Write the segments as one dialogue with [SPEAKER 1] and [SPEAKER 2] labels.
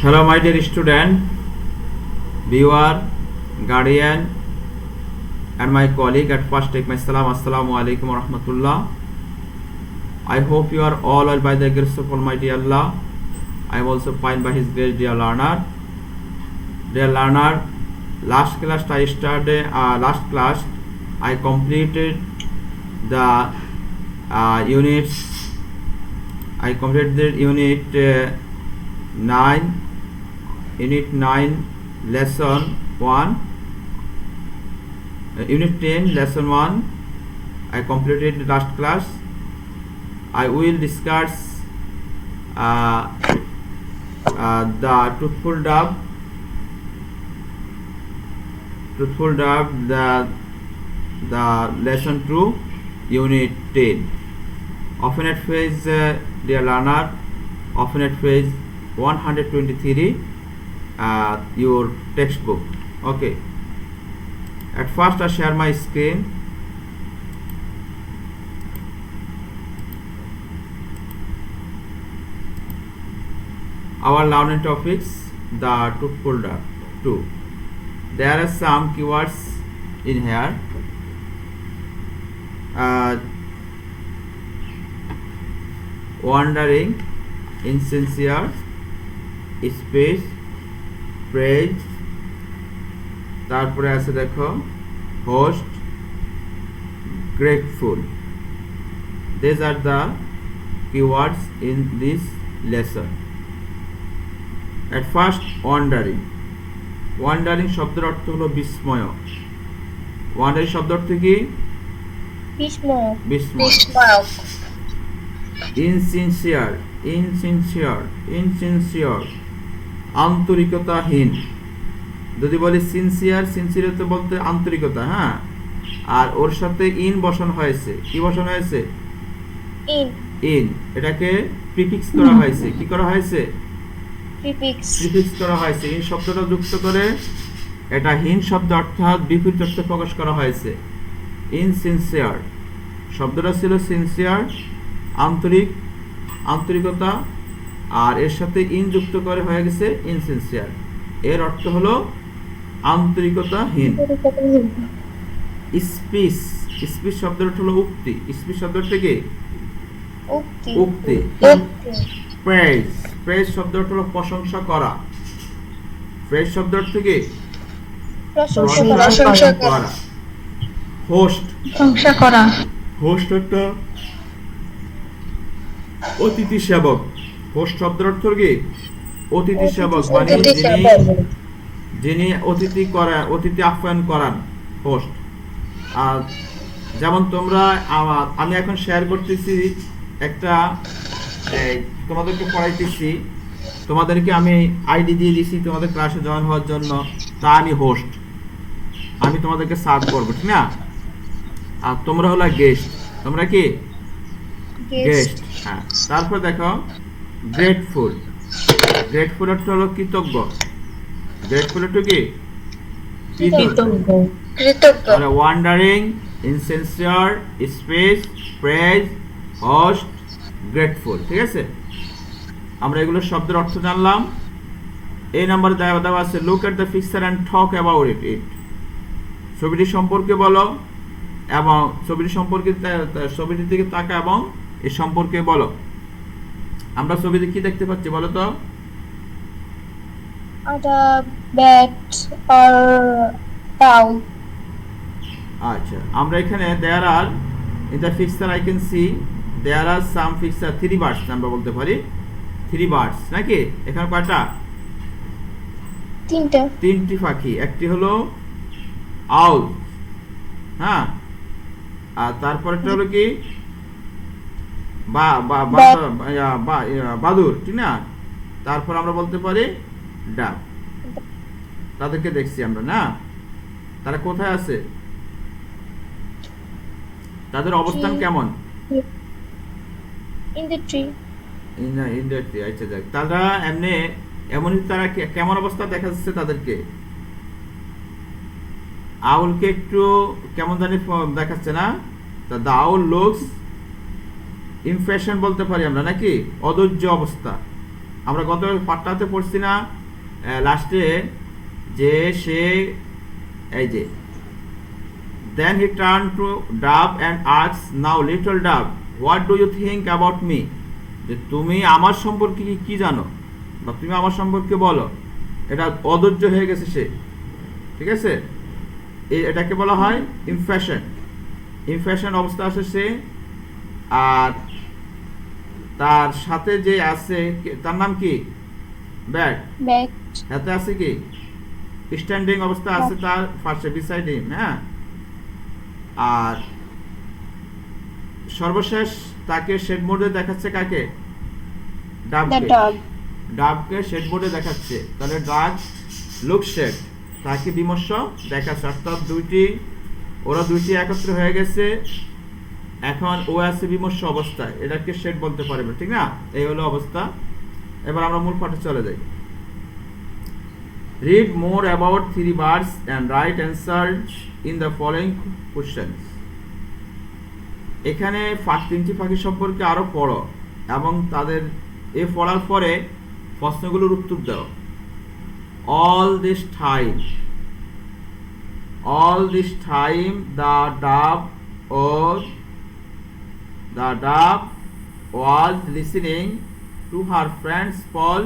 [SPEAKER 1] Hello, my dear student, viewer, guardian, and my colleague. At first, take my salam. Assalamu alaikum wa rahmatullah. I hope you are all well by the grace of Almighty Allah. I am also fine by His grace, dear learner. Dear learner, last class I completed the units. I completed unit 9 lesson 1, unit 10 lesson 1 I completed last class. I will discuss the truthful dove, the lesson 2 unit 10. Often at page, dear learner, often at page 123 your textbook. Okay, at first I share my screen. Our learning topics, the truthful dove 2. There are some keywords in here. Wandering, insincere, space, praise, তারপরে আছে দেখো host, grateful. These are the keywords in this lesson. At first, wandering. Wandering শব্দের অর্থ হলো বিস্ময়. Wandering শব্দের অর্থ কি? বিস্ময়. Insincere, আন্তরিকতাহীন. যদি বলি সিনসিয়ার বলতে আন্তরিকতা, হ্যাঁ, আর ওর সাথে ইন বসানো হয়েছে। কি বসানো হয়েছে? ইন। এটাকে প্রিফিক্স করা হয়েছে। কি করা হয়েছে? প্রিফিক্স করা হয়েছে। ইন শব্দটা যুক্ত করে এটা হীন শব্দ অর্থাৎ বিপরীত অর্থে প্রকাশ করা হয়েছে। ইনসিনসিয়ার শব্দটা ছিল সিনসিয়ার, আন্তরিকতা, আর এর সাথে ইন যুক্ত করে হয়ে গেছে ইনসিনসিয়ার। এর অর্থ হলো আন্তরিকতাহীন। স্পিচ শব্দের অর্থ হলো উক্তি। স্পিচ শব্দের থেকে উক্তি। প্রেজ শব্দের অর্থ হলো প্রশংসা করা। প্রেজ শব্দের অর্থ কি? প্রশংসা করা। হোস্ট একটা অতিথি সেবক। হোস্ট শব্দের অর্থ কি? অতিথি সেবক, মানে যিনি অতিথি আপ্যায়ন করান, হোস্ট। আর যেমন তোমরা, আমি এখন শেয়ার করতেছি একটা, তোমাদেরকে পড়াইতেছি, তোমাদেরকে আমি আইডি দিয়ে দিছি তোমাদের ক্লাসে জয়েন হওয়ার জন্য, তা আমি হোস্ট, আমি তোমাদেরকে সার্ভ করবো, ঠিক না? আর তোমরা হলো গেস্ট। তোমরা কি? গেস্ট। হ্যাঁ। তারপর দেখো গ্রেটফুল অর্থ হলো কৃতজ্ঞ। গ্রেটফুল অর্থ কি? কৃতজ্ঞ। Wandering, insincere, space, praise, host, grateful. ঠিক আছে, আমরা এগুলো শব্দের অর্থ জানলাম। এই নাম্বারে দেওয়া আছে look at the picture and talk about it. ছবিটি সম্পর্কে বলো এবং ছবিটির দিকে তাকা এবং এই সম্পর্কে বলো। আমরা ছবিতে কি দেখতে পাচ্ছি বলো তো? আচ্ছা, আমরা এখানে there are in the picture I can see there are some picture 3 birds, আমরা বলতে পারি 3 birds, নাকি? এখানে কয়টা? তিনটি পাখি। একটি হলো আউল, হ্যাঁ, আর তারপরটা হলো কি? বাদুর, ঠিক না? তারপর আমরা বলতে পারি ডাক। তাদেরকে দেখছি আমরা, না? তারা কোথায় আছে? তাদের অবস্থান কেমন? In the tree. আচ্ছা, যাক, তারা এমনই তারা কেমন অবস্থা দেখা যাচ্ছে তাদেরকে? আউলকে একটু কেমন জানি দেখাচ্ছে, না? দ্য আউল লুকস ইমপ্রেশন বলতে পারি আমরা, নাকি? অধৈর্য অবস্থা, আমরা গত পাঠটাতে পড়ছি না লাস্টে, যে সে এই যে then he turned to Dove and asked, now little Dove, what do you think about me? যে তুমি আমার সম্পর্কে কি জানো, বা তুমি আমার সম্পর্কে বলো। এটা অধৈর্য হয়ে গেছে সে, ঠিক আছে। এটাকে বলা হয় ইমপ্রেশন। ইমপ্রেশন অবস্থা আছে সে। আর তার সাথে যে আছে তার নাম কি? ব্যাট। হাতে আছে কি? স্ট্যান্ডিং অবস্থা আছে তার পাশে, বিসাইড হিম। হ্যাঁ, আর সর্বশেষ তাকে শেড মোডে দেখাচ্ছে কাকে? ডাবকে শেড মোডে দেখাচ্ছে। তাহলে ডাব লুক শেড, তাকে বিমর্ষ দেখাচ্ছে। অর্থাৎ ওরা দুইটি একত্র হয়ে গেছে, এখন ও আছে বিমর্ষ অবস্থায়, এটাকে শেড বলতে পারবে, ঠিক না? এই হলো অবস্থা। এবার আমরা মূল পাঠে চলে যাই। Read more about three birds and write answers in the following questions. এখানে তিনটি পাখি সম্পর্কে আরো পড়ো এবং তাদের পড়ার পরে প্রশ্নগুলোর উত্তর দাও। All this time the dove was listening to her friend's Paul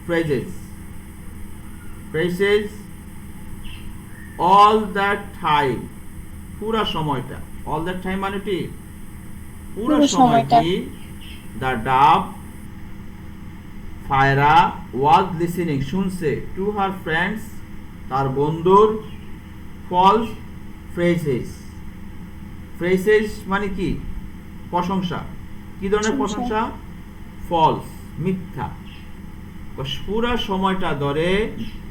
[SPEAKER 1] phrases all that time, পুরা সময়টা। all that time মানে কি? পুরা সময়টি the dove ফায়রা was listening শুনছে to her friends তার বন্ধুর false phrases মানে কি? প্রশংসা। কি ধরনের প্রশংসা? false, মিথ্যা। পুরা সময়টা ধরে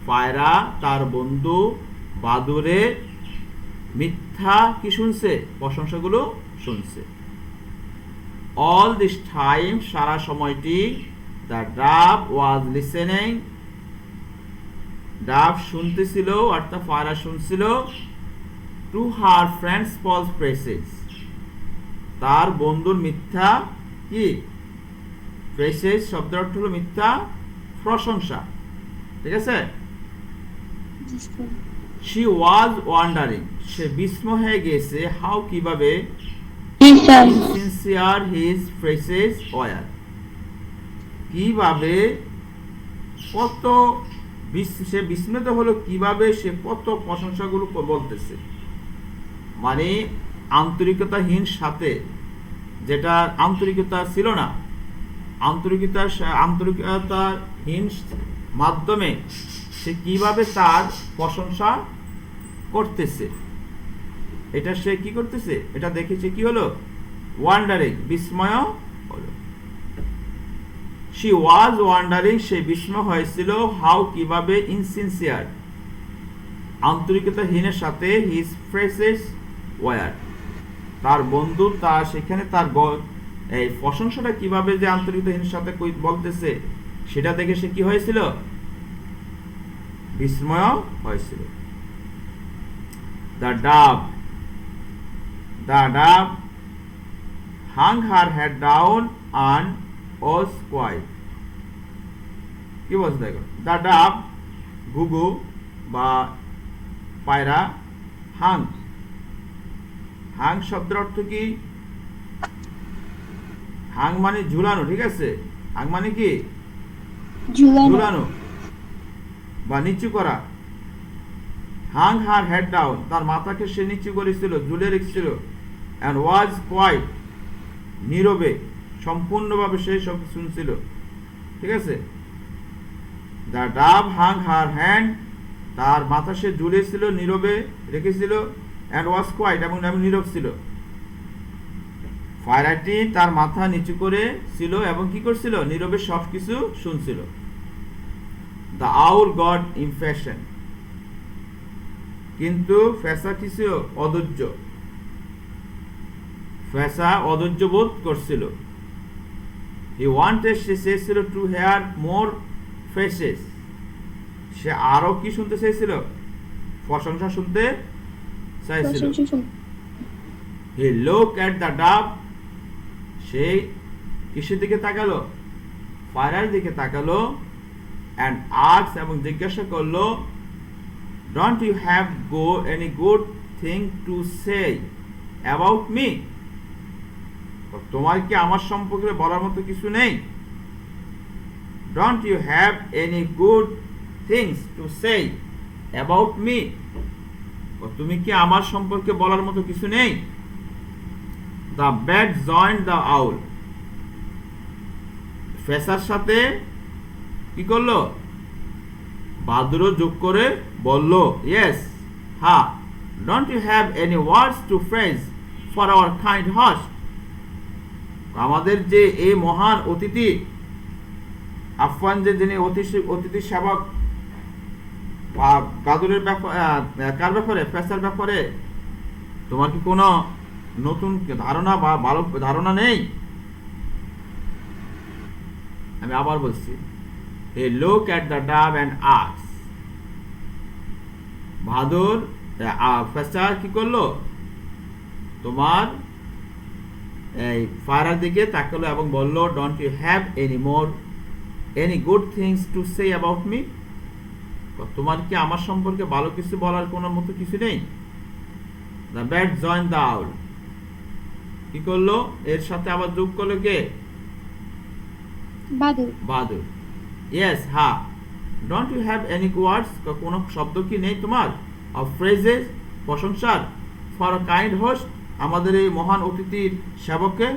[SPEAKER 1] ফায়রা তার বন্ধু বাদুরে মিথ্যা কি শুনছে? প্রশংসাগুলো শুনছে। all this time সারা সময়টি the dove was listening, ডাব শুনতেছিল অর্থাৎ ফায়রা শুনছিল to her friends false phrases তার বন্ধুর মিথ্যা কি? phrases শব্দের অর্থ হলো মিথ্যা প্রশংসা, ঠিক আছে। she was wondering সে বিস্ময় হয়ে গেছে how কিভাবে insincere his phrases were কিভাবে কত সে বিস্মিত হলো কিভাবে সে কত প্রশংসাগুলো বলতেছে। মানে আন্তরিকতাহীন সাথে, যেটা আন্তরিকতা ছিল না, আন্তরিকতাহীন মাধ্যমে সে কিভাবে তার প্রশংসা করতেছে, এটা সে কি করতেছে, এটা দেখেছে কি হলো? ওয়ান্ডারিং, বিস্ময় হলো। she was wondering সে বিস্ময় হয়েছিল how কিভাবে insincere আন্তরিকতাহীনের সাথে his phrases were তার বন্ধু তার সেখানে তার এই প্রশংসাটা কিভাবে যে আন্তরিকতাহীনের সাথে বলতেছে সেটা দেখে সে কি হয়েছিল? বিস্ময় হয়েছিল। the dove hung her head down and was quiet কি বলছে দেখো? the dove ঘুঘু বা পায়রা, হাং শব্দের অর্থ কি? হাং মানে ঝুলানো, ঠিক আছে। হাং মানে কি? ঝুলানো বা নিচু করা। হাং হার হেড ডাউন তার মাথাকে সে নিচু করেছিল, ঝুলে রেখেছিল। and was quiet নীরবে, সম্পূর্ণভাবে সে সব শুনছিল, ঠিক আছে। the dove hung her hand তার মাথা সে ঝুলেছিল, নীরবে রেখেছিল। and was quiet এবং নীরব ছিল। পায়রাটি তার মাথা নিচু করে ছিল এবং কি করছিল? নীরবে সবকিছু শুনছিল। the owl got impatient কিন্তু ফেসা কি ছিল? অধৈর্য। ফেসা অধৈর্য বোধ করছিল। he wanted সে চেয়েছিল to hear more phrases সে আরো কি শুনতে চাইছিল? প্রশংসা শুনতে চাইছিল। he looked at the dove সে কিসের দিকে তাকালো? ফারার দিকে তাকালো and asked এবং জিজ্ঞাসা করলো, don't you have any good thing to say about me? তোমার কি আমার সম্পর্কে বলার মতো কিছু নেই? Don't you have any good things to say about me? তুমি কি আমার সম্পর্কে বলার মতো কিছু নেই? The bat joined the owl. ফেসার সাথে কি করলো? বাদুড়ও যোগ করে বলল, yes, ha, don't you have any words to phrase for our kind host? আমাদের যে এই মহান অতিথি আফওয়ান যে যিনি অতিথি সেবক বাদুড়ের কার ব্যাপারে, ফেসার ব্যাপারে তোমার কি কোনো নতুন ধারণা বা ভালো ধারণা নেই? আমি আবার বলছি, he looked at the dove and asked. বাদুর ফেসার কি করলো? তোমার এই ফারার দিকে তাকালো এবং বলল, don't you have any good things to say about me? তোমার কি আমার সম্পর্কে ভালো কিছু বলার কোনো মতো কিছু নেই? The bat joined the owl. কি করলো? এর সাথে আবার যোগ করলো কে? বাদুর। Yes, ha, don't you have any words? কোনো শব্দ কি নেই তোমার? Of phrases, প্রশংসার, for a kind host, আমাদের এই মহান অতিথির সেবককে?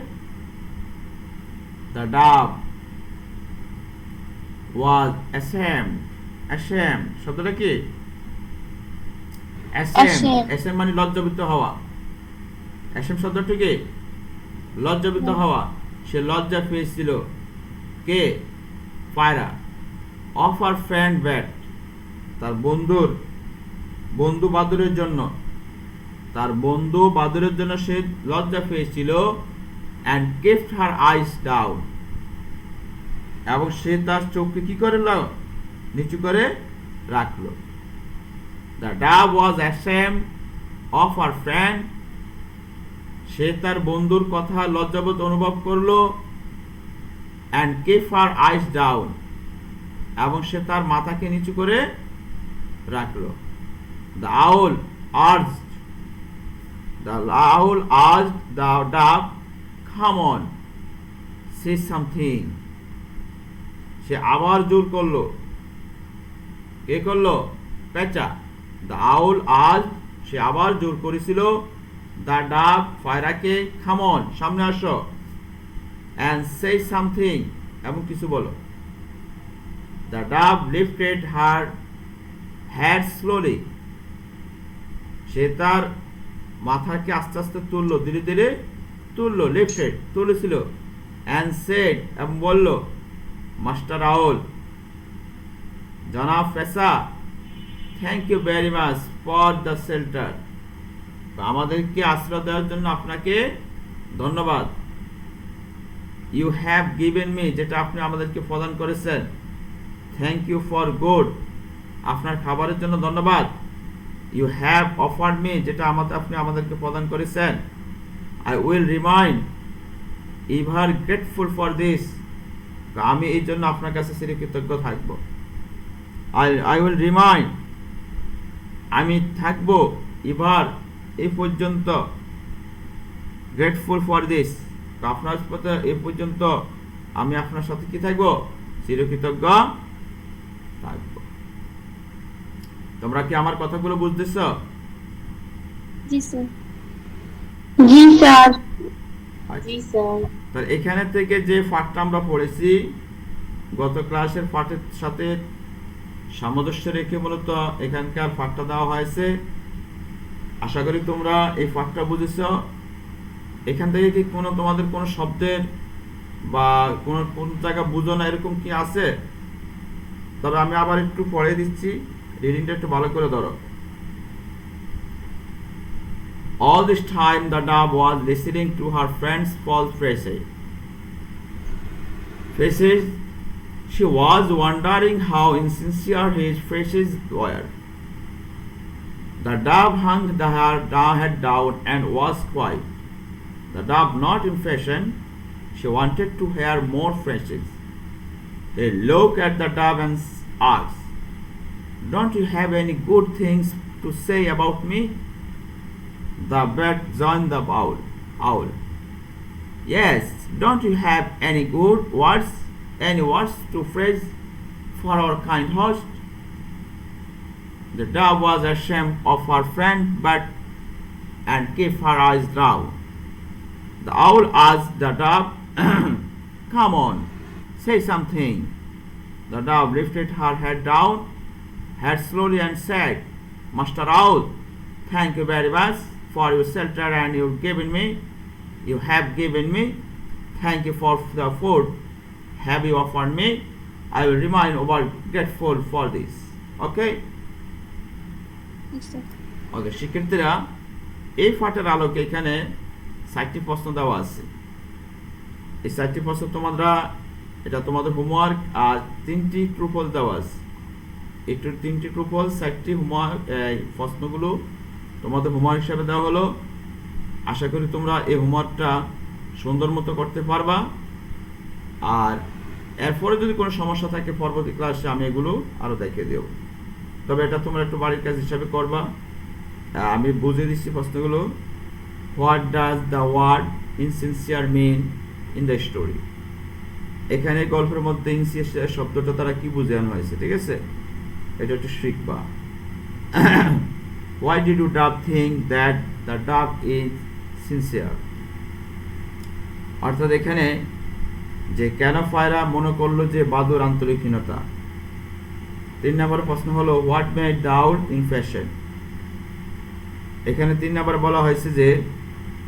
[SPEAKER 1] The dove was ashamed. শব্দটা কি? ashamed মানে লজ্জাবিত হওয়া। ashamed শব্দটা কি? লজ্জাবিত হওয়া। সে লজ্জা পেয়েছিল। কে? ফায়রা। of her friend bat, তার বন্ধু বাদুড়ের জন্য সে লজ্জা পেয়েছিল। and kept her eyes down, এবং সে তার চোখকে কি করল? নিচু করে রাখলো। the dove was ashamed of her friend, সে তার বন্ধুর কথা লজ্জাবোধ অনুভব করলো। and kept her eyes down, এবং সে তার মাথাকে নিচু করে রাখলো। the owl urged the dove, come on, say something. সে আবার জোর করলো। কে করলো? পেঁচা। the owl urged, সে আবার জোর করেছিল the dove, ফায়রাকে, come on, সামনে আসো, and say something, এবং কিছু বলো। the dove lifted her head slowly, সে তার মাথাকে আস্তে আস্তে তুললো, ধীরে ধীরে তুললো, lifted তুলেছিল, and said, এবং বলল, মাস্টার আউল, জনাব ফেসা, thank you very much for the shelter, আমাদেরকে আশ্রয় দেওয়ার জন্য আপনাকে ধন্যবাদ। ইউ হ্যাভ গিভেন মি, যেটা আপনি আমাদেরকে প্রদান করেছেন। থ্যাংক ইউ ফর গুড, আপনার খাবারের জন্য ধন্যবাদ। ইউ হ্যাভ অফার্ড মি, যেটা আপনি আমাদেরকে প্রদান করেছেন। I will remind ever grateful for this, আমি এই জন্য আপনার কাছে চিরকৃতজ্ঞ থাকব। আই উইল রিমাইন্ড, আমি থাকব, এবার এই পর্যন্ত, গ্রেটফুল ফর দিস, আপনার সাথে এই পর্যন্ত আমি আপনার সাথে কি থাকবো? চিরকৃতজ্ঞ থাকবো। তোমরা কি আমার কথাগুলো বুঝতেছ?
[SPEAKER 2] জি স্যার। জি স্যার। জি স্যার।
[SPEAKER 1] তাহলে এখানে থেকে যে পাঠটা আমরা পড়েছি, গত ক্লাসের পাঠের সাথে সামঞ্জস্য রেখে মূলত এখানকার পাঠটা দেওয়া হয়েছে। আশা করি তোমরা এই পাঠটা বুঝেছ। এখান থেকে কি তোমাদের কোনো শব্দের বা কোন জায়গা বুঝো না এরকম কি আছে? তবে আমি আবার একটু পড়ে দিচ্ছি, রিডিংটা একটু ভালো করে ধরো। All this time the dove was listening to her friend's false phrases. She was wondering how insincere his phrases were. The dove hung her head down and was quiet. The dove not impatient, she wanted to hear more phrases. They look at the dove and ask, "Don't you have any good things to say about me?" The bird joined the owl. "Yes, don't you have any good words, any words to praise for our kind host?" The dove was ashamed of her friend but and kept her eyes down. The owl asked the dove, "Come on, say something." The dove lifted her head slowly and said, "Master Owl, thank you very much for your shelter and you have given me. Thank you for the food have you offered me. I will remain over grateful for this." Okay?
[SPEAKER 2] Yes, sir.
[SPEAKER 1] ওকে, শিক্ষার্থীরা এই পাঠের আলোকে এখানে 4টি প্রশ্ন দেওয়া আছে। এই 4টি প্রশ্ন এটা তোমাদের হোমওয়ার্ক, আর 3টি ট্রুফল দেওয়া আছে। এই 3টি ট্রুফল 4টি হোমওয়ার্ক, প্রশ্নগুলো তোমাদের হোমওয়ার্ক হিসেবে দেওয়া হলো। আশা করি তোমরা এই হোমওয়ার্কটা সুন্দর মতো করতে পারবা। আর এরপরে যদি কোনো সমস্যা থাকে পরবর্তী ক্লাসে আমি এগুলো আরও দেখিয়ে দেব। তবে এটা তোমরা একটু বাড়ির কাজ হিসাবে করবা। আমি বুঝিয়ে দিচ্ছি প্রশ্নগুলো। What does the word insincere mean in the story? এখানে গল্পের মধ্যে ইনসিনসিয়ার শব্দটা তারা কি বোঝানো হয়েছে, ঠিক আছে? এটা একটু শিখবা। Why did you dove think that the dove is sincere? অর্থাৎ এখানে যে কেন পায়রা মনে করলো যে বাদুর আন্তরিকহীনতা। 3 নম্বর প্রশ্ন হলো হোয়াট মেড দ্য আউল ইনফ্যাশন? এখানে 3 নম্বর বলা হয়েছে যে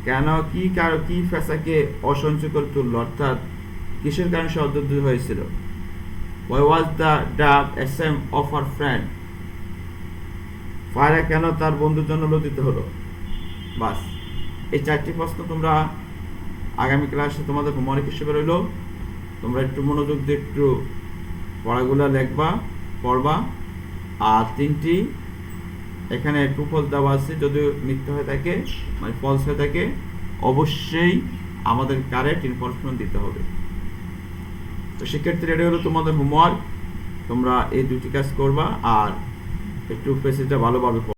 [SPEAKER 1] কেন কি ফেসাকে অসহ্য করে তুললো, অর্থাৎ কিসের কারণে সে অদ্ভুত হয়েছিল। Why was the dove ashamed of her friend? পায়রা কেন তার বন্ধুর জন্য লজ্জিত হলো? বাস, এই 4টি প্রশ্ন তোমরা আগামী ক্লাসে তোমাদের হোমওয়ার্ক হিসেবে রইল। তোমরা একটু মনোযোগ দিয়ে একটু পড়াগুলো পড়বা। আর 3টি এখানে ট্রুফল দেওয়া আছে, যদি মিথ্যা হয়ে থাকে মানে ফলস হয়ে থাকে অবশ্যই আমাদের কারেক্ট ইনফরমেশন দিতে হবে। তো শিক্ষার্থীরা এটা হলো তোমাদের হোমওয়ার্ক। তোমরা এই 2টি কাজ করবা আর একটু প্যাসেজটা ভালোভাবে